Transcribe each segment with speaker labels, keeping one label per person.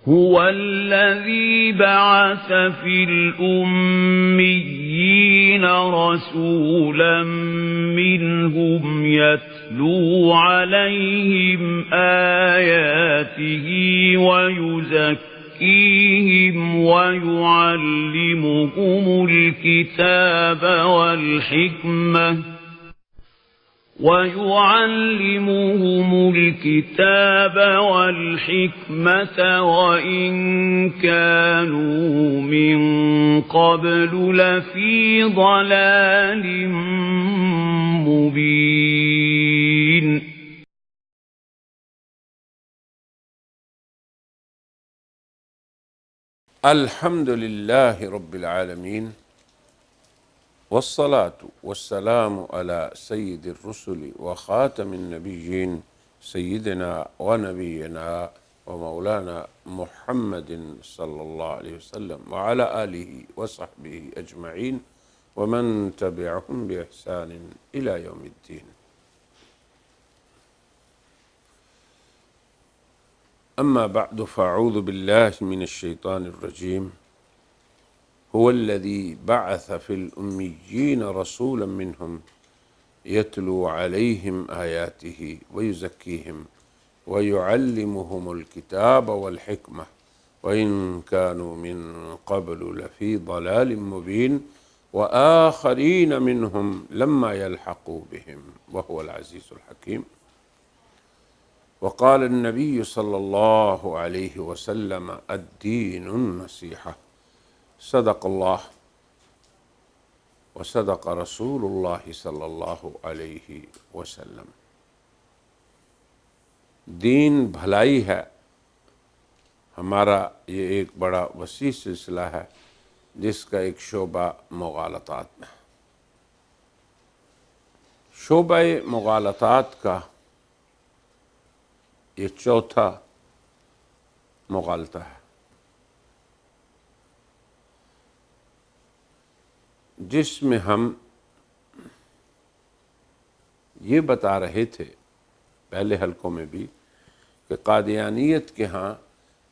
Speaker 1: هو الذي بعث في الأميين رسولا منهم يتلو عليهم آياته ويزكيهم ويعلمهم الكتاب والحكمة وإن كانوا من قبل لفي ضلال مبين.
Speaker 2: الحمد لله رب العالمين والصلاة والسلام على سيد الرسل وخاتم النبيين سيدنا ونبينا ومولانا محمد صلى الله عليه وسلم وعلى آله وصحبه أجمعين ومن تبعهم بإحسان إلى يوم الدين. أما بعد فأعوذ بالله من الشيطان الرجيم. هو الذي بعث في الأميين رسولا منهم يتلو عليهم آياته ويزكيهم ويعلمهم الكتاب والحكمة وإن كانوا من قبل لفي ضلال مبين وآخرين منهم لما يلحقوا بهم وهو العزيز الحكيم. وقال النبي صلى الله عليه وسلم الدين النصيحة. صدق الله وصدق رسول الله صلی اللہ علیہ وسلم. دین بھلائی ہے. ہمارا یہ ایک بڑا وسیع سلسلہ ہے جس کا ایک شعبہ مغالطات میں. شعبہ مغالطات کا یہ چوتھا مغالطہ ہے جس میں ہم یہ بتا رہے تھے پہلے حلقوں میں بھی کہ قادیانیت کے ہاں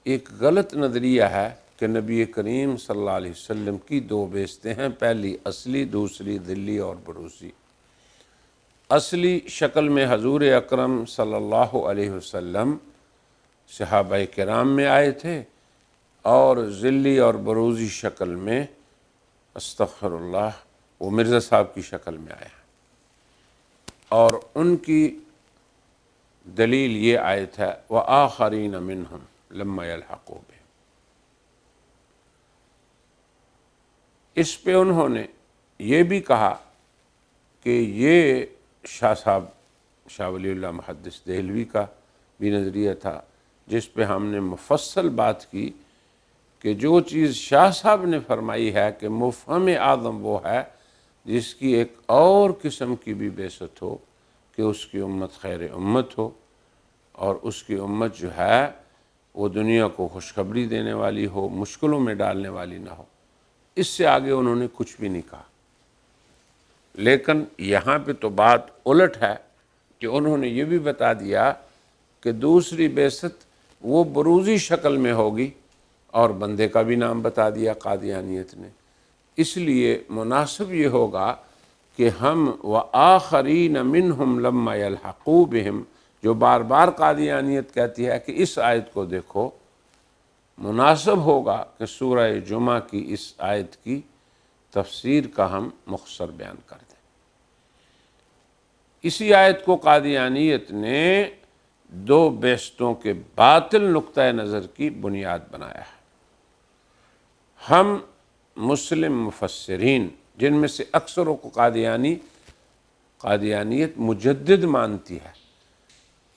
Speaker 2: ایک غلط نظریہ ہے کہ نبی کریم صلی اللہ علیہ وسلم کی دو بیستیں ہیں، پہلی اصلی، دوسری ذلی اور بروزی. اصلی شکل میں حضور اکرم صلی اللہ علیہ وسلم صحابہ کرام میں آئے تھے اور ذلی اور بروزی شکل میں استغفر اللہ وہ مرزا صاحب کی شکل میں آیا ہے. اور ان کی دلیل یہ آیت ہے وَآخَرِينَ مِنْهُمْ لَمَّا يَلْحَقُوا بِهِمْ. اس پہ انہوں نے یہ بھی کہا کہ یہ شاہ صاحب شاہ ولی اللہ محدث دہلوی کا بھی نظریہ تھا جس پہ ہم نے مفصل بات کی کہ جو چیز شاہ صاحب نے فرمائی ہے کہ مفہم اعظم وہ ہے جس کی ایک اور قسم کی بھی بعثت ہو کہ اس کی امت خیر امت ہو اور اس کی امت جو ہے وہ دنیا کو خوشخبری دینے والی ہو، مشکلوں میں ڈالنے والی نہ ہو. اس سے آگے انہوں نے کچھ بھی نہیں کہا. لیکن یہاں پہ تو بات الٹ ہے کہ انہوں نے یہ بھی بتا دیا کہ دوسری بعثت وہ بروزی شکل میں ہوگی اور بندے کا بھی نام بتا دیا قادیانیت نے. اس لیے مناسب یہ ہوگا کہ ہم وآخرین منہم لما یلحقوا بہم جو بار بار قادیانیت کہتی ہے کہ اس آیت کو دیکھو، مناسب ہوگا کہ سورہ جمعہ کی اس آیت کی تفسیر کا ہم مختصر بیان کر دیں. اسی آیت کو قادیانیت نے دو بیستوں کے باطل نقطہ نظر کی بنیاد بنایا ہے. ہم مسلم مفسرین جن میں سے اکثروں کو قادیانیت مجدد مانتی ہے،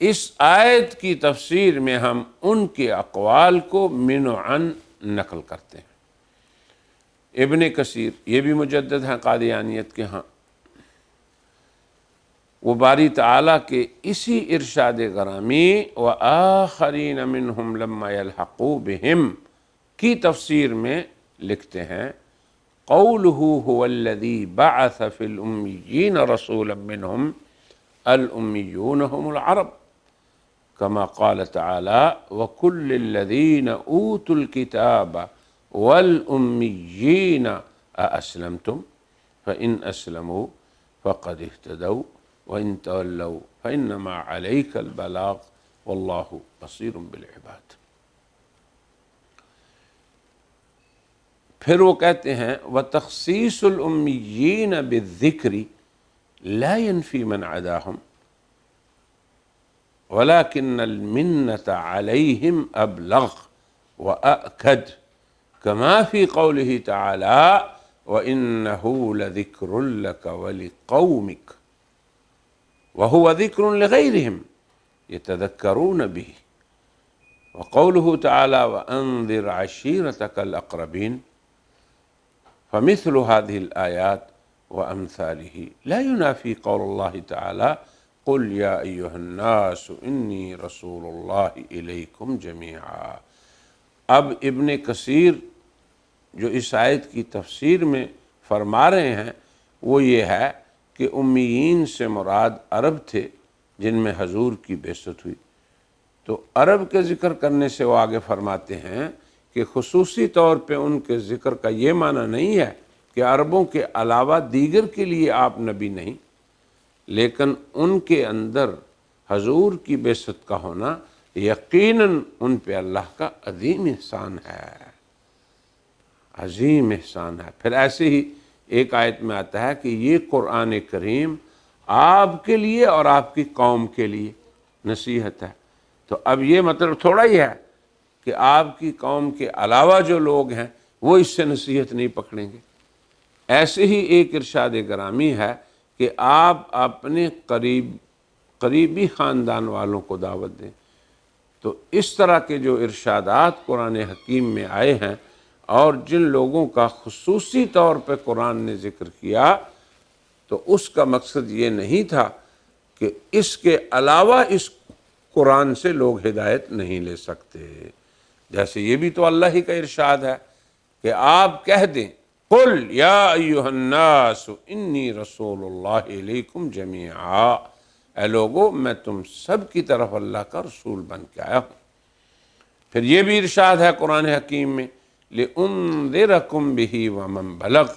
Speaker 2: اس آیت کی تفسیر میں ہم ان کے اقوال کو من و عن نقل کرتے ہیں. ابن کثیر یہ بھی مجدد ہیں قادیانیت کے ہاں. وہ باری تعالیٰ کے اسی ارشاد گرامی وآخرین منہم لما یلحقوا بہم کی تفسیر میں لکھتے ہیں قولہ هو الذی بعث فی الامیین رسولا منہم الامیون هم العرب. كما قال تعالى وكل الذين أوتوا الكتاب والأميين أأسلمتم فإن أسلموا فقد اهتدوا وإن تولوا فإنما عليك البلاغ والله بصير بالعباد۔ پھر وہ کہتے ہیں وتخصیص الأمیین بالذکر لا ينفی من عداهم ولكن المنة عليهم أبلغ وأأكد كما في قوله تعالى وإنه لذكر لك ولقومك وهو ذكر لغيرهم يتذكرون به وقوله تعالى وأنذر عشيرتك الأقربين فمثل هذه الآيات وأمثاله لا ينافي قول الله تعالى قل يا أيها الناس إني رسول الله إليكم جميعا۔ اب ابن کثیر جو اس آیت کی تفسیر میں فرما رہے ہیں وہ یہ ہے کہ امیین سے مراد عرب تھے جن میں حضور کی بعثت ہوئی، تو عرب کے ذکر کرنے سے وہ آگے فرماتے ہیں کہ خصوصی طور پہ ان کے ذکر کا یہ معنی نہیں ہے کہ عربوں کے علاوہ دیگر کے لیے آپ نبی نہیں، لیکن ان کے اندر حضور کی بعثت کا ہونا یقیناً ان پہ اللہ کا عظیم احسان ہے، عظیم احسان ہے۔ پھر ایسے ہی ایک آیت میں آتا ہے کہ یہ قرآن کریم آپ کے لیے اور آپ کی قوم کے لیے نصیحت ہے، تو اب یہ مطلب تھوڑا ہی ہے کہ آپ کی قوم کے علاوہ جو لوگ ہیں وہ اس سے نصیحت نہیں پکڑیں گے۔ ایسے ہی ایک ارشاد گرامی ہے کہ آپ اپنے قریبی خاندان والوں کو دعوت دیں۔ تو اس طرح کے جو ارشادات قرآن حکیم میں آئے ہیں اور جن لوگوں کا خصوصی طور پہ قرآن نے ذکر کیا، تو اس کا مقصد یہ نہیں تھا کہ اس کے علاوہ اس قرآن سے لوگ ہدایت نہیں لے سکتے۔ جیسے یہ بھی تو اللہ ہی کا ارشاد ہے کہ آپ کہہ دیں قل یا ایھا الناس انی رسول اللہ الیکم جمیعا، اے لوگو میں تم سب کی طرف اللہ کا رسول بن کے آیا ہوں۔ پھر یہ بھی ارشاد ہے قرآن حکیم میں لِأُنذِرَكُمْ بِهِ وَمَنْ بَلَغَ،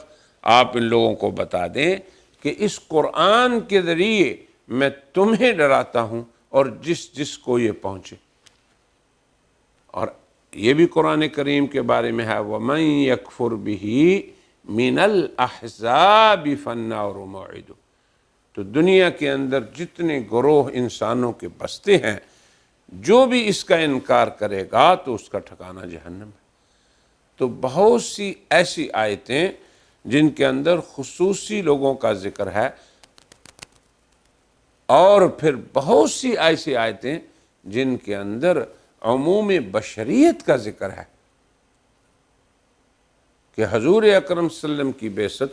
Speaker 2: آپ ان لوگوں کو بتا دیں کہ اس قرآن کے ذریعے میں تمہیں ڈراتا ہوں اور جس کو یہ پہنچے۔ اور یہ بھی قرآن کریم کے بارے میں ہے وَمَنْ يَكْفُرْ بِهِ مِنَ الْأَحْزَابِ فَالنَّارُ مَوْعِدُهُ، تو دنیا کے اندر جتنے گروہ انسانوں کے بستے ہیں جو بھی اس کا انکار کرے گا تو اس کا ٹھکانہ جہنم ہے۔ تو بہت سی ایسی آیتیں جن کے اندر خصوصی لوگوں کا ذکر ہے، اور پھر بہت سی ایسی آیتیں جن کے اندر عموم بشریت کا ذکر ہے کہ حضور اکرم صلی اللہ علیہ وسلم کی بعثت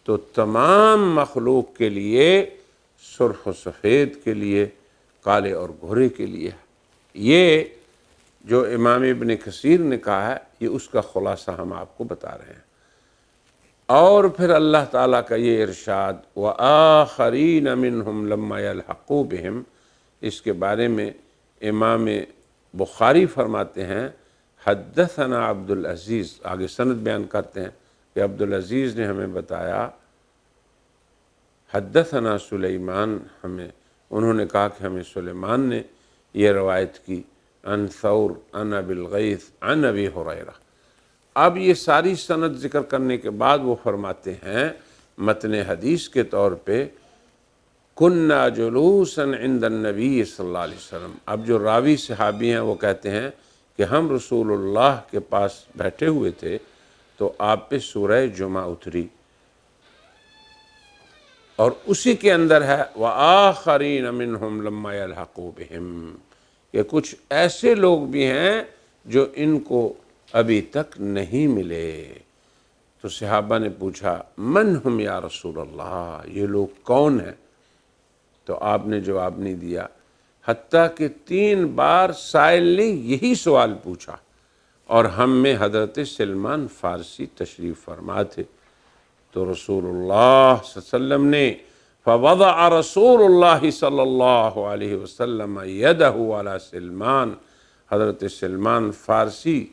Speaker 2: تو تمام مخلوق کے لیے، سرخ و سفید کے لیے، کالے اور گھورے کے لیے ہے۔ یہ جو امام ابن کثیر نے کہا ہے یہ اس کا خلاصہ ہم آپ کو بتا رہے ہیں۔ اور پھر اللہ تعالیٰ کا یہ ارشاد وَآخَرِينَ مِنْهُمْ لَمَّا يَلْحَقُوا بِهِمْ، اس کے بارے میں امام بخاری فرماتے ہیں حدثنا عبد العزیز، آگے سند بیان کرتے ہیں کہ عبد العزیز نے ہمیں بتایا حدثنا سلیمان، انہوں نے کہا کہ ہمیں سلیمان نے یہ روایت کی عن ثور عن ابی الغیث عن ابی ہریرہ۔ اب یہ ساری سند ذکر کرنے کے بعد وہ فرماتے ہیں متن حدیث کے طور پہ کنا جلوسا عند النبی صلی اللہ علیہ وسلم۔ اب جو راوی صحابی ہیں وہ کہتے ہیں کہ ہم رسول اللہ کے پاس بیٹھے ہوئے تھے تو آپ پہ سورہ جمعہ اتری، اور اسی کے اندر ہے وَآخَرِينَ مِنْهُمْ لَمَّا يَلْحَقُوا بِهِمْ، کہ کچھ ایسے لوگ بھی ہیں جو ان کو ابھی تک نہیں ملے۔ تو صحابہ نے پوچھا من ہم یا رسول اللہ، یہ لوگ کون ہیں؟ تو آپ نے جواب نہیں دیا، حتیٰ کہ 3 بار سائل نے یہی سوال پوچھا، اور ہم میں حضرت سلمان فارسی تشریف فرما تھے۔ تو رسول اللہ صلی اللہ علیہ وسلم نے فوضع رسول اللہ صلی اللہ علیہ وسلم یدہ علی سلمان، حضرت سلمان فارسی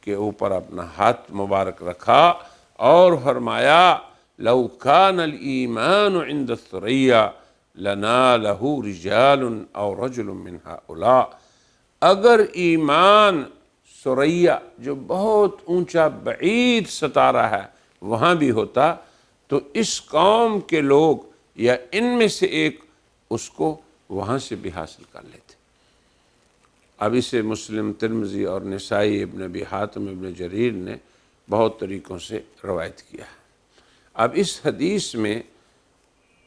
Speaker 2: کے اوپر اپنا ہاتھ مبارک رکھا اور فرمایا لو کان الایمان عند الثریا لنالہ رجال او رجل من ہؤلاء، اگر ایمان ثریا جو بہت اونچا بعید ستارہ ہے وہاں بھی ہوتا تو اس قوم کے لوگ یا ان میں سے ایک اس کو وہاں سے بھی حاصل کر لیتے۔ اب اسے مسلم، ترمذی اور نسائی، ابن ابی حاتم، ابن جریر نے بہت طریقوں سے روایت کیا ہے۔ اب اس حدیث میں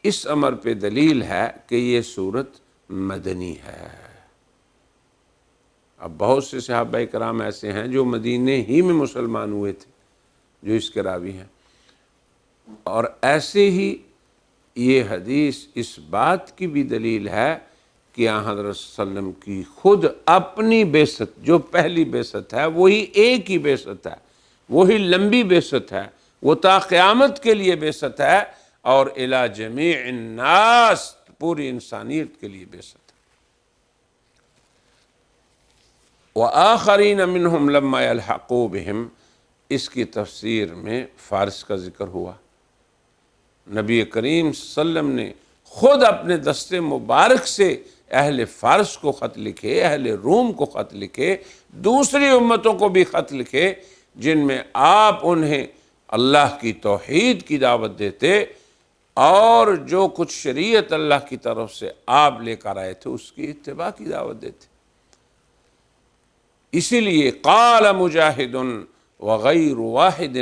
Speaker 2: اس امر پہ دلیل ہے کہ یہ صورت مدنی ہے۔ اب بہت سے صحابہ کرام ایسے ہیں جو مدینے ہی میں مسلمان ہوئے تھے جو اس کے راوی ہیں، اور ایسے ہی یہ حدیث اس بات کی بھی دلیل ہے کہ حضرت صلی اللہ علیہ وسلم کی خود اپنی بعثت جو پہلی بعثت ہے وہی ایک ہی بعثت ہے، وہی لمبی بعثت ہے، وہ تا قیامت کے لیے بعثت ہے، اور الی جمیع الناس پوری انسانیت کے لیے بعثت ہے۔ وآخرین منہم لما یلحقوا بہم، اس کی تفسیر میں فارس کا ذکر ہوا۔ نبی کریم صلی اللہ علیہ وسلم نے خود اپنے دست مبارک سے اہل فارس کو خط لکھے، اہل روم کو خط لکھے، دوسری امتوں کو بھی خط لکھے، جن میں آپ انہیں اللہ کی توحید کی دعوت دیتے اور جو کچھ شریعت اللہ کی طرف سے آپ لے کر آئے تھے اس کی اتباع کی دعوت دیتے۔ اسی لیے قال مجاہد وغیر واحد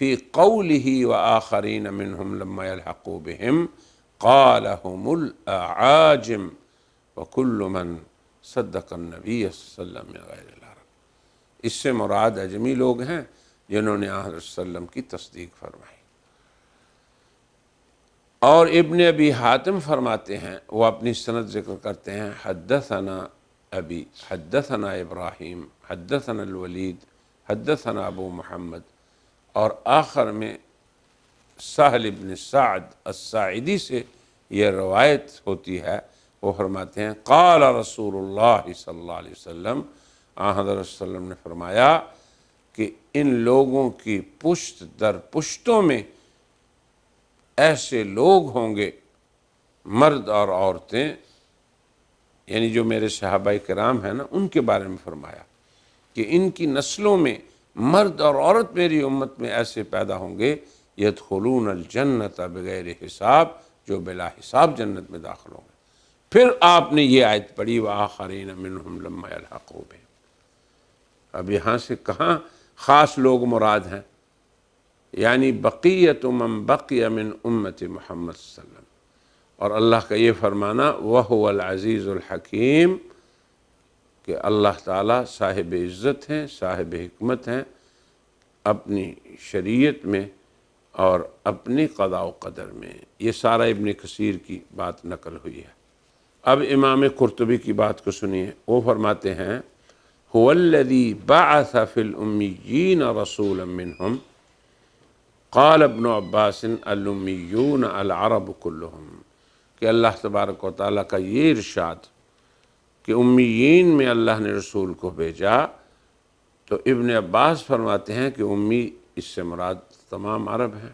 Speaker 2: فی قولہ وآخرین منہم لما یلحقوا بہم قال هم الاعاجم وکل من صدق النبی صلی اللہ علیہ وسلم غیر العرب، اس سے مراد عجمی لوگ ہیں جنہوں نے حضرت صلی اللہ علیہ وسلم کی تصدیق فرمائی۔ اور ابن ابی حاتم فرماتے ہیں، وہ اپنی سند ذکر کرتے ہیں، حدثنا ابی حدثنا ابراہیم حدثنا الولید حدثنا ابو محمد، اور آخر میں سہل بن سعد الساعدی سے یہ روایت ہوتی ہے، وہ فرماتے ہیں قال رسول اللہ صلی اللہ علیہ وسلم، حضرت صلی اللہ علیہ وسلم نے فرمایا کہ ان لوگوں کی پشت در پشتوں میں ایسے لوگ ہوں گے، مرد اور عورتیں، یعنی جو میرے صحابہ کرام ہیں نا ان کے بارے میں فرمایا کہ ان کی نسلوں میں مرد اور عورت میری امت میں ایسے پیدا ہوں گے یدخلون الجنت بغیر حساب، جو بلا حساب جنت میں داخل ہوں گے۔ پھر آپ نے یہ آیت پڑھی وآخرین منہم لما یلحقوا بہم۔ اب یہاں سے کہاں خاص لوگ مراد ہیں؟ یعنی بقیت من بقی من امت محمد صلی اللہ علیہ وسلم، اور اللہ کا یہ فرمانا وَهُوَ الْعَزِيزُ الْحَكِيمُ کہ اللہ تعالیٰ صاحب عزت ہیں، صاحب حکمت ہیں اپنی شریعت میں اور اپنی قضاء و قدر میں۔ یہ سارا ابن کثیر کی بات نقل ہوئی ہے۔ اب امام قرطبی کی بات کو سنیے، وہ فرماتے ہیں هُوَ الَّذِي بَعَثَ فِي الْأُمِّيِّينَ رَسُولًا مِّنْهُمْ قال ابن عباس الامیون العرب كلهم، کہ اللہ تبارک و تعالیٰ کا یہ ارشاد کہ امیین میں اللہ نے رسول کو بھیجا، تو ابن عباس فرماتے ہیں کہ امی اس سے مراد تمام عرب ہیں،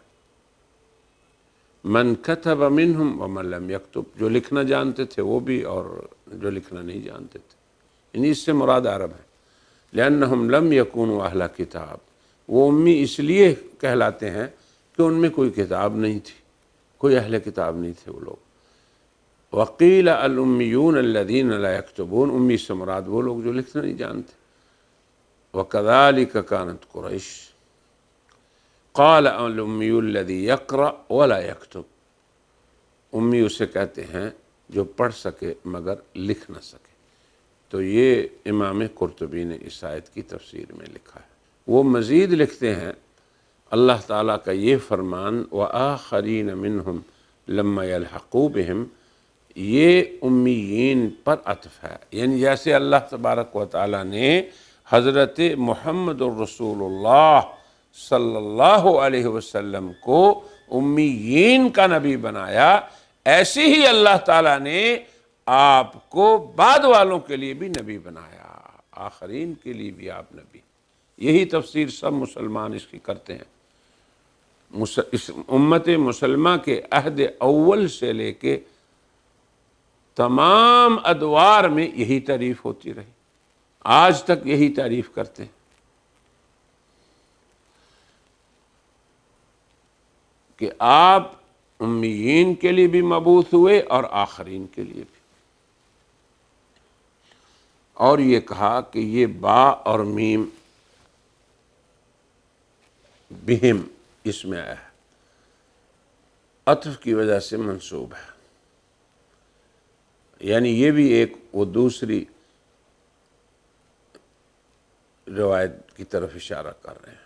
Speaker 2: من کتب منہم ومن لم یکتب، جو لکھنا جانتے تھے وہ بھی اور جو لکھنا نہیں جانتے تھے، یعنی اس سے مراد عرب ہیں۔ لأنہم لم یکونوا اہل کتاب، وہ امی اس لیے کہلاتے ہیں کہ ان میں کوئی کتاب نہیں تھی، کوئی اہل کتاب نہیں تھے وہ لوگ۔ وقیل الامیون الذین لا یکتبون، امی سے مراد وہ لوگ جو لکھنا نہیں جانتے۔ وکذالک کانت قریش قال الامی الذی یقرأ ولا یکتب، امی اسے کہتے ہیں جو پڑھ سکے مگر لکھ نہ سکے۔ تو یہ امام قرطبی نے اس آیت کی تفسیر میں لکھا ہے۔ وہ مزید لکھتے ہیں اللہ تعالیٰ کا یہ فرمان وآخرین منہم لما یلحقوا بہم، یہ امیین پر عطف ہے، یعنی جیسے اللہ تبارک و تعالیٰ نے حضرت محمد الرسول اللہ صلی اللہ علیہ وسلم کو امیین کا نبی بنایا، ایسے ہی اللہ تعالیٰ نے آپ کو بعد والوں کے لیے بھی نبی بنایا، آخرین کے لیے بھی آپ نبی۔ یہی تفسیر سب مسلمان اس کی کرتے ہیں۔ اس امت مسلمہ کے عہد اول سے لے کے تمام ادوار میں یہی تعریف ہوتی رہی، آج تک یہی تعریف کرتے ہیں کہ آپ امیین کے لیے بھی مبعوث ہوئے اور آخرین کے لیے بھی۔ اور یہ کہا کہ یہ با اور میم بہم اس میں آیا ہے، عطف کی وجہ سے منصوب ہے، یعنی یہ بھی ایک وہ دوسری روایت کی طرف اشارہ کر رہے ہیں۔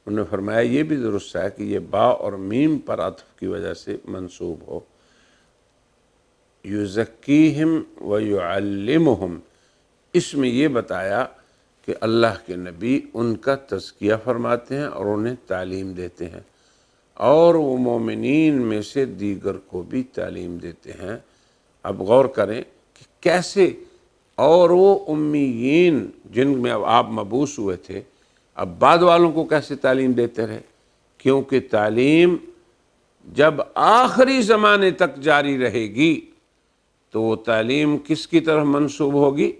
Speaker 2: انہوں نے فرمایا یہ بھی درست ہے کہ یہ با اور میم پر عطف کی وجہ سے منصوب ہو، یزکیہم ویعلمہم، اس میں یہ بتایا کہ اللہ کے نبی ان کا تزکیہ فرماتے ہیں اور انہیں تعلیم دیتے ہیں، اور وہ مومنین میں سے دیگر کو بھی تعلیم دیتے ہیں۔ اب غور کریں کہ کیسے، اور وہ امیین جن میں آپ مبعوث ہوئے تھے اب بعد والوں کو کیسے تعلیم دیتے رہے؟ کیونکہ تعلیم جب آخری زمانے تک جاری رہے گی تو وہ تعلیم کس کی طرف منسوب ہوگی؟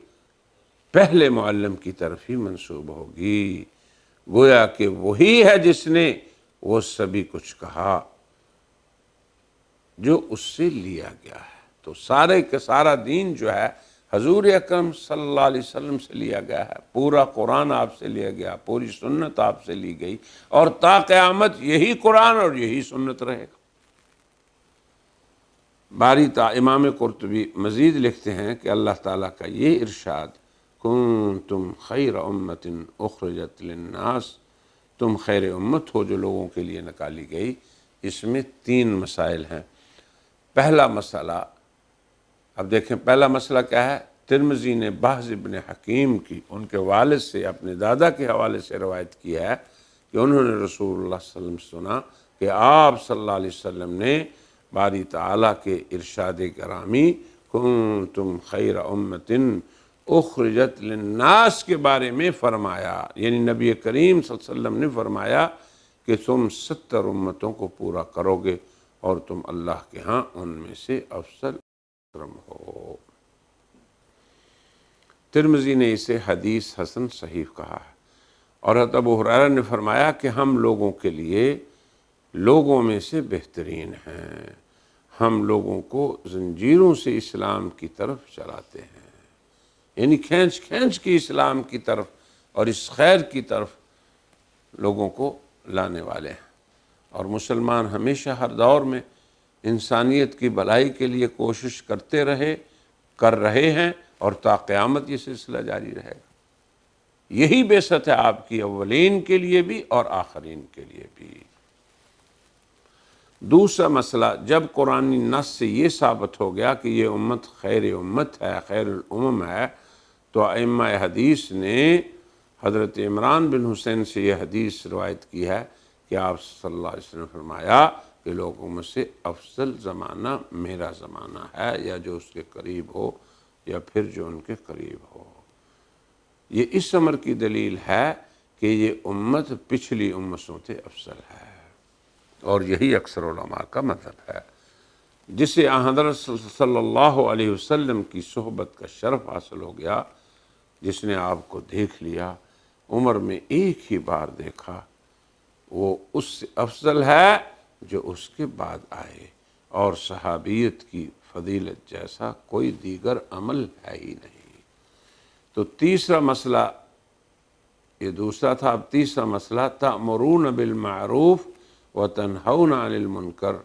Speaker 2: پہلے معلم کی طرف ہی منسوب ہوگی، گویا کہ وہی ہے جس نے وہ سبھی کچھ کہا جو اس سے لیا گیا ہے۔ تو سارے کا سارا دین جو ہے حضور اکرم صلی اللہ علیہ وسلم سے لیا گیا ہے، پورا قرآن آپ سے لیا گیا، پوری سنت آپ سے لی گئی، اور تا قیامت یہی قرآن اور یہی سنت رہے گا۔ باری امام قرطبی مزید لکھتے ہیں کہ اللہ تعالیٰ کا یہ ارشاد کنتم خیر امت اخرجت للناس، تم خیر امت ہو جو لوگوں کے لیے نکالی گئی، اس میں 3 مسائل ہیں۔ پہلا مسئلہ، اب دیکھیں پہلا مسئلہ کیا ہے؟ ترمذی نے بہز ابن حکیم کی ان کے والد سے اپنے دادا کے حوالے سے روایت کی ہے کہ انہوں نے رسول اللہ صلی اللہ علیہ وسلم سنا کہ آپ صلی اللہ علیہ وسلم نے باری تعالیٰ کے ارشاد گرامی کنتم خیر امت اخرجت للناس کے بارے میں فرمایا، یعنی نبی کریم صلی اللہ علیہ وسلم نے فرمایا کہ تم 70 امتوں کو پورا کرو گے اور تم اللہ کے ہاں ان میں سے افضل ہو۔ ترمذی نے اسے حدیث حسن صحیح کہا ہے، اور حضرت ابو ہریرہ نے فرمایا کہ ہم لوگوں کے لیے لوگوں میں سے بہترین ہیں، ہم لوگوں کو زنجیروں سے اسلام کی طرف چلاتے ہیں، یعنی کھینچ کھینچ کے اسلام کی طرف اور اس خیر کی طرف لوگوں کو لانے والے ہیں۔ اور مسلمان ہمیشہ ہر دور میں انسانیت کی بھلائی کے لیے کوشش کر رہے ہیں، اور تا قیامت یہ سلسلہ جاری رہے گا۔ یہی بعثت ہے آپ کی، اولین کے لیے بھی اور آخرین کے لیے بھی۔ دوسرا مسئلہ، جب قرآنی نص سے یہ ثابت ہو گیا کہ یہ امت خیر امت ہے، خیر الامم ہے، تو ائمہ حدیث نے حضرت عمران بن حسین سے یہ حدیث روایت کی ہے کہ آپ صلی اللہ علیہ وسلم نے فرمایا کہ لوگوں میں سے افضل زمانہ میرا زمانہ ہے، یا جو اس کے قریب ہو یا پھر جو ان کے قریب ہو۔ یہ اس امر کی دلیل ہے کہ یہ امت پچھلی امتوں سے افضل ہے، اور یہی اکثر علماء کا مذہب ہے۔ جسے حضرت صلی اللہ علیہ وسلم کی صحبت کا شرف حاصل ہو گیا، جس نے آپ کو دیکھ لیا، عمر میں ایک ہی بار دیکھا، وہ اس سے افضل ہے جو اس کے بعد آئے، اور صحابیت کی فضیلت جیسا کوئی دیگر عمل ہے ہی نہیں۔ تو تیسرا مسئلہ، یہ دوسرا تھا، اب تیسرا مسئلہ تأمرون بالمعروف وتنہون عن المنکر،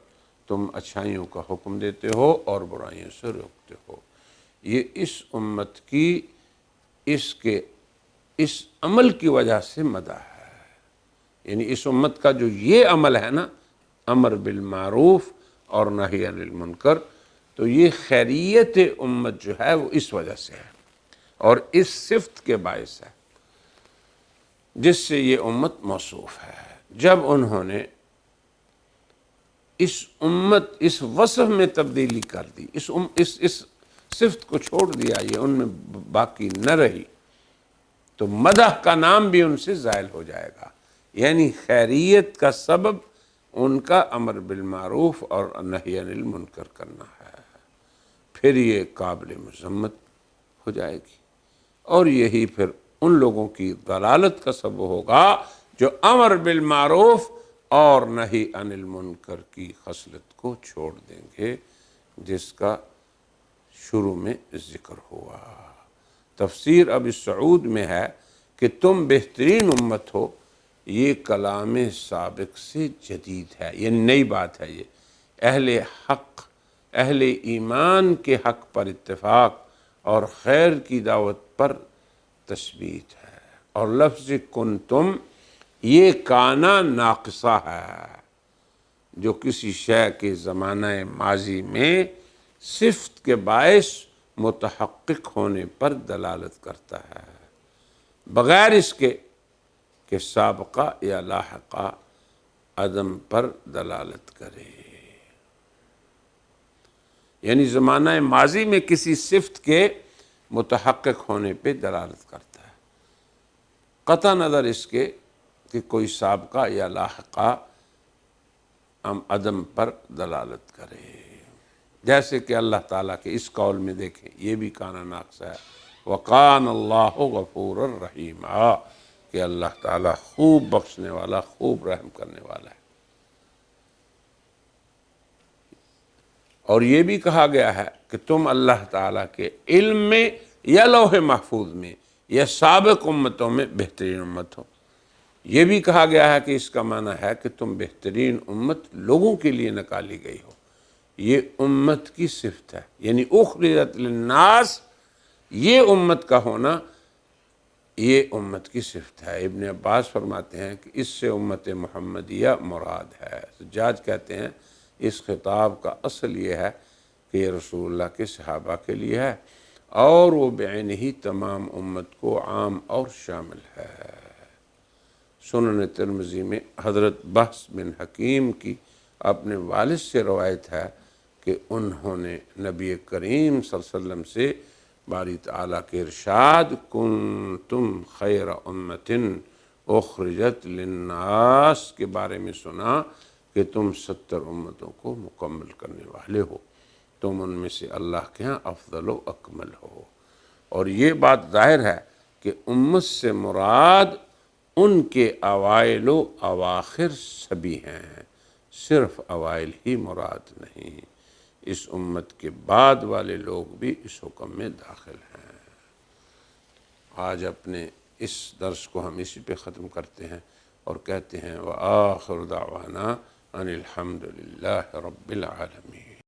Speaker 2: تم اچھائیوں کا حکم دیتے ہو اور برائیوں سے روکتے ہو۔ یہ اس امت کی اس عمل کی وجہ سے مدح ہے، یعنی اس امت کا جو یہ عمل ہے نا، امر بالمعروف اور نہی عن المنکر، تو یہ خیریت امت جو ہے وہ اس وجہ سے ہے، اور اس صفت کے باعث ہے جس سے یہ امت موصوف ہے۔ جب انہوں نے اس امت اس وصف میں تبدیلی کر دی، اس صفت کو چھوڑ دیا، یہ ان میں باقی نہ رہی، تو مدح کا نام بھی ان سے زائل ہو جائے گا۔ یعنی خیریت کا سبب ان کا امر بالمعروف اور نہی عن المنکر کرنا ہے، پھر یہ قابل مذمت ہو جائے گی، اور یہی پھر ان لوگوں کی ضلالت کا سبب ہوگا جو امر بالمعروف اور نہی عن المنکر کی خصلت کو چھوڑ دیں گے، جس کا شروع میں ذکر ہوا۔ تفسیر اب سعود میں ہے کہ تم بہترین امت ہو، یہ کلام سابق سے جدید ہے، یعنی نئی بات ہے، یہ اہل حق اہل ایمان کے حق پر اتفاق اور خیر کی دعوت پر تثبیت ہے، اور لفظ کنتم یہ کانا ناقصہ ہے جو کسی شے کے زمانہ ماضی میں صفت کے باعث متحقق ہونے پر دلالت کرتا ہے، بغیر اس کے کہ سابقہ یا لاحقہ عدم پر دلالت کرے۔ یعنی زمانہ ماضی میں کسی صفت کے متحقق ہونے پہ دلالت کرتا ہے، قطع نظر اس کے کہ کوئی سابقہ یا لاحقہ عدم پر دلالت کرے۔ جیسے کہ اللہ تعالیٰ کے اس قول میں دیکھیں، یہ بھی کانا ناقص ہے، وَقَانَ اللَّهُ غَفُورًا رَحِيمًا، کہ اللہ تعالیٰ خوب بخشنے والا، خوب رحم کرنے والا ہے۔ اور یہ بھی کہا گیا ہے کہ تم اللہ تعالیٰ کے علم میں یا لوح محفوظ میں یا سابق امتوں میں بہترین امت ہو۔ یہ بھی کہا گیا ہے کہ اس کا معنی ہے کہ تم بہترین امت لوگوں کے لیے نکالی گئی ہو، یہ امت کی صفت ہے، یعنی اخرجت للناس، یہ امت کا ہونا یہ امت کی صفت ہے۔ ابن عباس فرماتے ہیں کہ اس سے امت محمدیہ مراد ہے۔ سجاج کہتے ہیں اس خطاب کا اصل یہ ہے کہ یہ رسول اللہ کے صحابہ کے لیے ہے، اور وہ بعینہ ہی تمام امت کو عام اور شامل ہے۔ سنن ترمذی میں حضرت بحس بن حکیم کی اپنے والد سے روایت ہے کہ انہوں نے نبی کریم صلی اللہ علیہ وسلم سے باری تعالیٰ کے ارشاد کنتم خیر امت اخرجت للناس کے بارے میں سنا کہ تم 70 امتوں کو مکمل کرنے والے ہو، تم ان میں سے اللہ کے ہاں افضل و اکمل ہو۔ اور یہ بات ظاہر ہے کہ امت سے مراد ان کے اوائل و اواخر سبھی ہیں، صرف اوائل ہی مراد نہیں، اس امت کے بعد والے لوگ بھی اس حکم میں داخل ہیں۔ آج اپنے اس درس کو ہم اسی پہ ختم کرتے ہیں اور کہتے ہیں وآخر دعوانا ان الحمد للہ رب العالمین۔